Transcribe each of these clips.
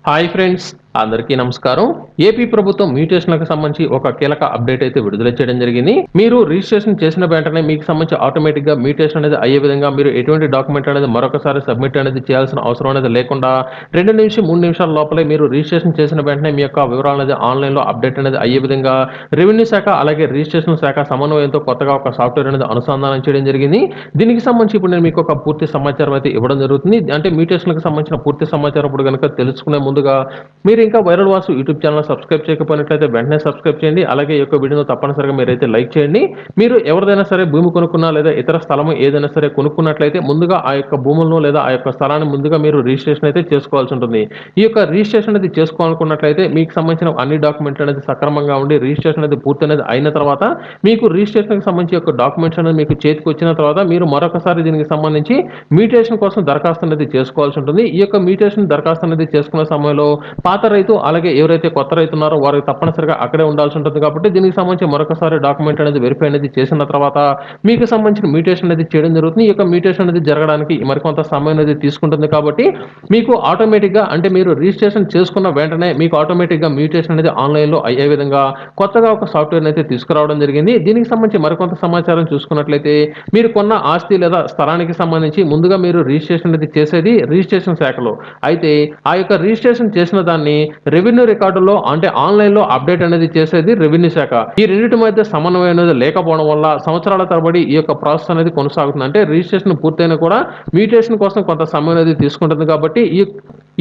Hi friends, అందరికీ నమస్కారం. AP ప్రభుత్వం మ్యూటేషన్‌లకు సంబంధించి ఒక కీలక అప్డేట్ అయితే విడుదల చేయడం జరిగింది. మీరు రిజిస్ట్రేషన్ చేసిన వెంటనే మీకు సంబంధించి ఆటోమేటిక్‌గా మ్యూటేషన్ అనేది అయ్యే విధంగా మీరు ఎటువంటి డాక్యుమెంట్ అనేది మరొకసారి సబ్మిట్ అనేది చేయాల్సిన అవసరం అనేది లేకుండా 2-3 నిమిషాల లోపలే మీరు రిజిస్ట్రేషన్ చేసిన వెంటనే మీ యొక్క వివరాలనేది ఆన్‌లైన్‌లో అప్డేట్ అనేది అయ్యే విధంగా రెవెన్యూ శాఖ అలాగే రిజిస్ట్రేషన్ శాఖ సమన్వయంతో కొత్తగా ఒక సాఫ్ట్‌వేర్ అనేది అనుసంధానం చేయడం జరిగింది. దీనికి సంబంధించి ఇప్పుడు నేను మీకు ఒక పూర్తి సమాచారం అయితే ఇవ్వడం జరుగుతుంది. అంటే మ్యూటేషన్‌లకు సంబంధించిన పూర్తి సమాచారం ఇప్పుడు గనుక తెలుసుకునే ముందుగా మీరు ఇంకా viral Vasu YouTube channel subscribe చేయకపోయినట్లయితే వెంటనే సబ్స్క్రైబ్ చేయండి. అలాగే ఈ యొక్క వీడియోను తప్పనిసరిగా మీరైతే లైక్ చేయండి. మీరు ఎవరిదైనా సరే భూమి కొనుక్కున్నా లేదా ఇతర స్థలం ఏదైనా సరే కొనుక్కున్నట్లయితే ముందుగా ఆ యొక్క భూములను లేదా ఆ యొక్క స్థలాన్ని ముందుగా మీరు రిజిస్ట్రేషన్ అయితే చేసుకోవాల్సి ఉంటుంది. ఈ యొక్క రిజిస్ట్రేషన్ అనేది చేసుకోవాలనుకున్నట్లయితే మీకు సంబంధించిన అన్ని డాక్యుమెంట్లు అనేది సక్రమంగా ఉండి రిజిస్ట్రేషన్ అనేది పూర్తి అనేది అయిన తర్వాత మీకు రిజిస్ట్రేషన్‌కి సంబంధించి యొక్క డాక్యుమెంట్స్ అనేది మీకు చేతికి వచ్చిన తర్వాత మీరు మరొకసారి దీనికి సంబంధించి మ్యూటేషన్ కోసం దరఖాస్తు అనేది చేసుకోవాల్సి ఉంటుంది. ఈ యొక్క మ్యూటేషన్ దరఖాస్తు అనేది చేసుకునే సమయంలో పాత రైతు అలాగే ఎవరైతే కొత్త రైతు ఉన్నారో వారికి తప్పనిసరిగా అక్కడే ఉండాల్సి ఉంటుంది కాబట్టి దీనికి సంబంధించి మరొకసారి డాక్యుమెంట్ అనేది వెరిఫై అనేది చేసిన తర్వాత మీకు సంబంధించిన మ్యూటేషన్ అనేది చేయడం జరుగుతుంది. ఈ యొక్క మ్యూటేషన్ అనేది జరగడానికి మరికొంత సమయం అనేది తీసుకుంటుంది కాబట్టి మీకు ఆటోమేటిక్‌గా అంటే మీరు రిజిస్ట్రేషన్ చేసుకున్న వెంటనే మీకు ఆటోమేటిక్‌గా మ్యూటేషన్ అనేది ఆన్‌లైన్‌లో అయ్యే విధంగా కొత్తగా ఒక సాఫ్ట్‌వేర్‌ని అయితే తీసుకురావడం జరిగింది. దీనికి సంబంధించి మరికొంత సమాచారం చూసుకున్నట్లయితే మీరు కొన్న ఆస్తి లేదా స్థలానికి సంబంధించి ముందుగా మీరు రిజిస్ట్రేషన్ అనేది చేసేది రిజిస్ట్రేషన్ శాఖలో. అయితే ఆ యొక్క రిజిస్ట్రేషన్ చేసిన దాన్ని రెవెన్యూ రికార్డులో అంటే ఆన్‌లైన్‌లో అప్డేట్ అనేది చేసేది రెవెన్యూ శాఖ. ఈ రెండిటి మధ్య సమన్వయం అనేది లేకపోవడం వల్ల సంవత్సరాల తరబడి ఈ యొక్క ప్రాసెస్ అనేది కొనసాగుతుంది. అంటే రిజిస్ట్రేషన్ పూర్తయినా కూడా మ్యూటేషన్ కోసం కొంత సమయం అనేది తీసుకుంటుంది కాబట్టి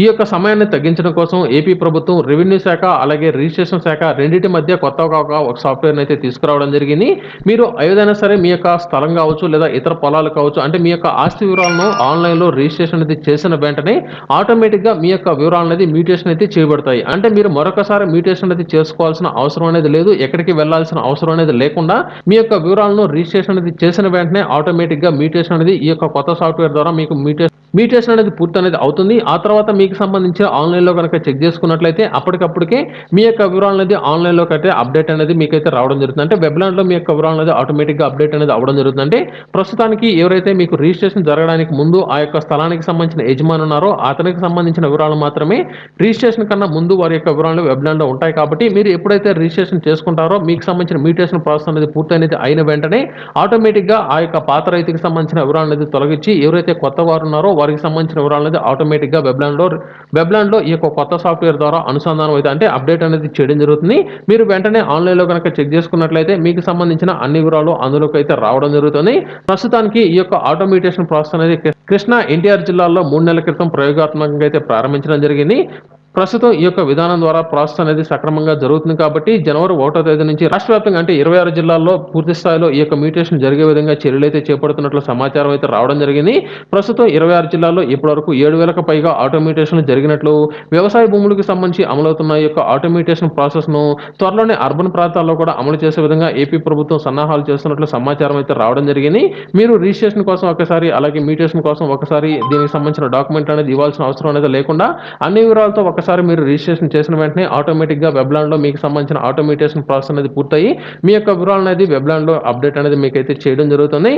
ఈ యొక్క సమయాన్ని తగ్గించడం కోసం ఏపీ ప్రభుత్వం రెవెన్యూ శాఖ అలాగే రిజిస్ట్రేషన్ శాఖ రెండిటి మధ్య కొత్తగా ఒక సాఫ్ట్‌వేర్‌ని అయితే తీసుకురావడం జరిగింది. మీరు ఏదైనా సరే మీ యొక్క స్థలం కావచ్చు లేదా ఇతర పొలాలు కావచ్చు అంటే మీ యొక్క ఆస్తి వివరాలను ఆన్‌లైన్‌లో రిజిస్ట్రేషన్ అనేది చేసిన వెంటనే ఆటోమేటిక్‌గా మీ యొక్క వివరాలు అనేది మ్యూటేషన్ అయితే చేయబడతాయి. అంటే మీరు మరొకసారి మ్యూటేషన్ అనేది చేసుకోవాల్సిన అవసరం అనేది లేదు. ఎక్కడికి వెళ్ళాల్సిన అవసరం అనేది లేకుండా మీ యొక్క వివరాలను రిజిస్ట్రేషన్ అనేది చేసిన వెంటనే ఆటోమేటిక్‌గా మ్యూటేషన్ అనేది ఈ యొక్క కొత్త సాఫ్ట్‌వేర్ ద్వారా మీకు మ్యూటేషన్ అనేది పూర్తి అనేది అవుతుంది. ఆ తర్వాత మీకు సంబంధించి ఆన్‌లైన్‌లో గనక చెక్ చేసుకున్నట్లయితే అప్పటికప్పటికే మీ యొక్క వివరాలనేది ఆన్‌లైన్‌లోకి అయితే అప్డేట్ అనేది మీకైతే రావడం జరుగుతుంది. అంటే వెబ్‌లాండ్‌లో మీ యొక్క వివరాలనేది ఆటోమేటిక్‌గా అప్డేట్ అనేది అవ్వడం జరుగుతుంది. అంటే ప్రస్తుతానికి ఎవరైతే మీకు రిజిస్ట్రేషన్ జరగడానికి ముందు ఆ యొక్క స్థలానికి సంబంధించిన యజమాని ఉన్నారో అతనికి సంబంధించిన వివరాలు మాత్రమే రిజిస్ట్రేషన్ కన్నా ముందు వారి యొక్క వివరాలు వెబ్‌లాండ్‌లో ఉంటాయి కాబట్టి మీరు ఎప్పుడైతే రిజిస్ట్రేషన్ చేసుకుంటారో మీకు సంబంధించిన మ్యూటేషన్ ప్రాసెస్ అనేది పూర్తయినది అయిన వెంటనే ఆటోమేటిక్‌గా ఆ యొక్క పాత రైతుకి సంబంధించిన వివరాలనేది తొలగించి ఎవరైతే కొత్త వారు ఉన్నారో వారికి సంబంధించిన వివరాలనేది ఆటోమేటిక్‌గా వెబ్‌లాండ్‌లో ఈ యొక్క కొత్త సాఫ్ట్‌వేర్ ద్వారా అనుసంధానం అయితే అంటే అప్డేట్ అనేది చేయడం జరుగుతుంది. మీరు వెంటనే ఆన్‌లైన్‌లో గనక చెక్ చేసుకున్నట్లయితే మీకు సంబంధించిన అన్ని వివరాలు అందులోకి అయితే రావడం జరుగుతుంది. ప్రస్తుతానికి ఈ యొక్క ఆటోమేటేషన్ ప్రాసెస్ అనేది కృష్ణా, ఎన్టీఆర్ జిల్లాల్లో 3 నెలల క్రితం ప్రయోగాత్మకంగా అయితే ప్రారంభించడం జరిగింది. ప్రస్తుతం ఈ యొక్క విధానం ద్వారా ప్రాసెస్ అనేది సక్రమంగా జరుగుతుంది కాబట్టి జనవరి 1వ తేదీ నుంచి రాష్ట్ర వ్యాప్తంగా అంటే 26 జిల్లాల్లో పూర్తి స్థాయిలో ఈ యొక్క మ్యూటేషన్ జరిగే విధంగా చర్యలైతే చేపడుతున్నట్లు సమాచారం అయితే రావడం జరిగింది. ప్రస్తుతం 26 జిల్లాల్లో ఇప్పటివరకు 7,000కు పైగా ఆటోమేటేషన్లు జరిగినట్లు వ్యవసాయ భూములకు సంబంధించి అమలవుతున్న ఈ యొక్క ఆటోమేటేషన్ ప్రాసెస్‌ను త్వరలోనే అర్బన్ ప్రాంతాల్లో కూడా అమలు చేసే విధంగా ఏపీ ప్రభుత్వం సన్నాహాలు చేస్తున్నట్లు సమాచారం అయితే రావడం జరిగింది. మీరు రిజిస్ట్రేషన్ కోసం ఒకసారి అలాగే మ్యూటేషన్ కోసం ఒకసారి దీనికి సంబంధించిన డాక్యుమెంట్ అనేది ఇవ్వాల్సిన అవసరం అనేది లేకుండా అన్ని వివరాలతో ఒకసారి మీరు రిజిస్ట్రేషన్ చేసిన వెంటనే ఆటోమేటిక్‌గా వెబ్‌లాండ్‌లో మీకు సంబంధించిన ఆటోమేటేషన్ ప్రాసెస్ అనేది పూర్తయ్యి మీ యొక్క వివరాలనేది వెబ్‌లాండ్‌లో అప్డేట్ అనేది మీకైతే చేయడం జరుగుతుంది.